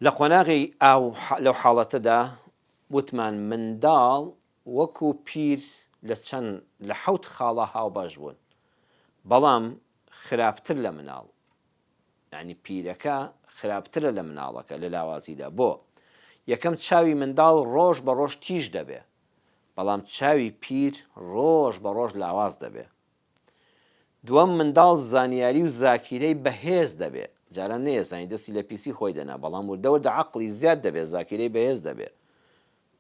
لە قۆناغی ئاو لەو حاڵەتەدا وتمان منداڵ وەکو پیر لە حەوت خاڵە هاوبەش بوون، بەڵام خراپتر لە مناڵ، یعنی پیرەکە خراپترە لە مناڵەکە لە لاوازیدا. بۆ یەکەم چاوی منداڵ ڕۆژ بە ڕۆژ تیژ دەبێ، بەڵام چاوی پیر ڕۆژ بە ڕۆژ لاواز دەبێ. دووەم منداڵ زانیاری و زاکیرەی بەهێز دەبێ، جاران نێزانی دەستی لە پیسی خۆی دەنا، بەڵام وردەوردە عەقڵی زیاد دەبێ، زاکیرەی بەهێز دەبێ.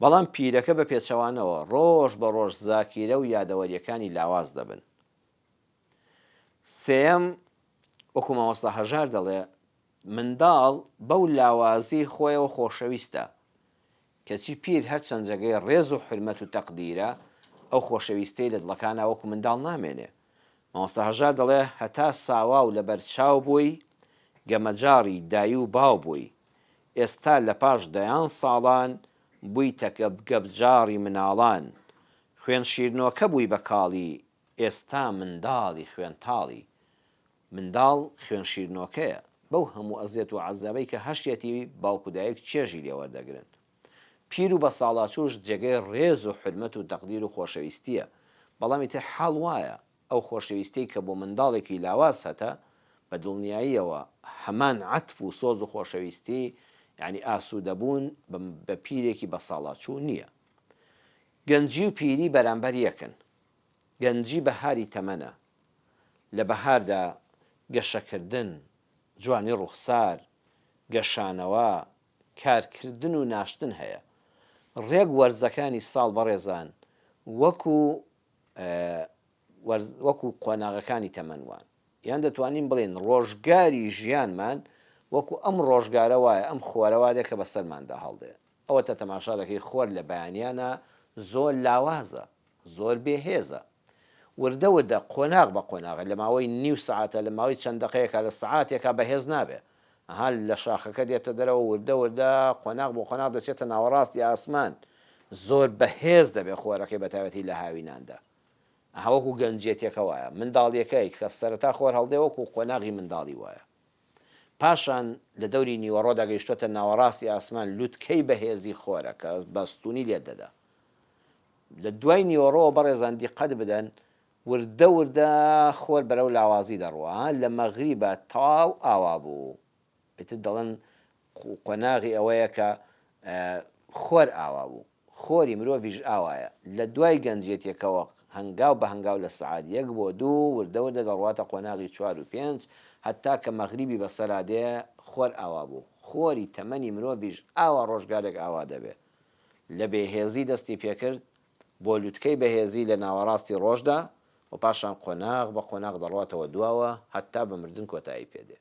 بەڵام پیرەکە بە پێچەوانەوە ڕۆژ بە ڕۆژ زاکیرە و یادەوەریەکانی لاواز دەبن. سێەم وەکو مامۆستا هەژار دەڵێ منداڵ بەو لاوازی خۆیەوە خۆشەویستە، کەچی پیر هەرچەند جێگەی ڕێز و حرمەت و تەقدیرە ئەو خۆشەویستەی لە دڵەکانە وەکو منداڵ نامێنێ. مامۆستا هەژار دەڵێ هەتا ساوا و لە بەرچاو بووی گەمەجاڕی دایی و باو بووی، ئێستا لە پاش دەیان ساڵان بوویتە گەبجاڕی مناڵان، خوێن شیرنۆکە بووی بە کاڵی ئێستا منداڵی خوێنتاڵی. منداڵ خوێن شیرنۆکەیە بەو هەموو ئەزیەت و عەزابەی کە هەشتێتی باوکو دایک چێژی لێ وەردەگرن. پیر و بە ساڵاچوش جێگەی ڕێز و حرمەت و تەقدیر و خۆشەویستیە، بەڵامی تر حاڵ وایە ئەو خۆشەویستەی کە بۆ منداڵێکی لاواز هەتە بە دڵنیاییەوە هەمان عەتف و سۆز و خۆشەویستی یعنی ئاسوودەبوون بە پیرێکی بە ساڵاچوو نییە. گەنجی و پیری بەرامبەر یەکن. گەنجی بەهاری تەمەنە، لە بەهاردا گەشەکردن، جوانی ڕوخسار، گەشانەوە، کارکردن و ناشتن هەیە. ڕێک وەرزەکانی ساڵ بەڕێزان وەکو قۆناغەکانی تەمەنوان، یان دەتوانین بڵێن ڕۆژگاری ژیانمان وەکو ئەم ڕۆژگارە وایە، ئەم خۆرەوادێک کە بەسەرماندا هەڵدێ. ئەوەتە تەماشا دەکەی خۆر لە بەیانیانە زۆر لاوازە، زۆر بێهێزە. وردە وردە قۆناغ بە قۆناغە لە ماوەی نیو سعاتە، لە ماوەی چەند دەقەیەکە لە سعاتێکە بەهێز نابێ، ئەها لە شاخەکە دێتە دەرەوە وردە وردە قۆناغ بۆ قۆناغ دەچێتە ناوەڕاستی ئاسمان، زۆر بەهێز دەبێ خۆرەکەی بەتایبەتی لە هاویناندا. ئەها وەکو گەنجێتێکە وایە، منداڵیەکەی کە سەرەتا خۆر هەڵدێ وەکو قۆناغی منداڵی وایە. پاشان لە دەوری نیوەڕۆدا گەیشتۆتە ناوەڕاستی ئاسمان لووتکەی بەهێزی خۆرە کە بەستونی لێ دەدا. لە دوای نیوەڕۆوە بەڕێزان دیقەت بدەن، وردە وردە خۆر بەرەو لاوازی دەڕوە، لە مەغریبە تەواو ئاوا بوو. ئیتر دەڵێن قۆناغی ئەوەیە کە خۆر ئاوا بوو، خۆری مرۆڤیش ئاوایە. لە دوای گەنجێتێکەوە هەنگاو بە هەنگاو لە سعات 1 بۆ 2 وردە وردە دەڕواتە قۆناغی 4 و 5 هەتا کە مەغریبی بەسەرادێ خۆر ئاوا بوو. خۆری تەمەنی مرۆڤیش ئاوا ڕۆژگارێک ئاوا دەبێت. لە بێهێزی دەستی پێکرد بۆ لووتکەی بەهێزی لە ناوەڕاستی ڕۆژدا و پاشان قۆناغ بە قۆناغ دەڕواتەوە دواوە هەتا بە مردن کۆتایی پێدێ.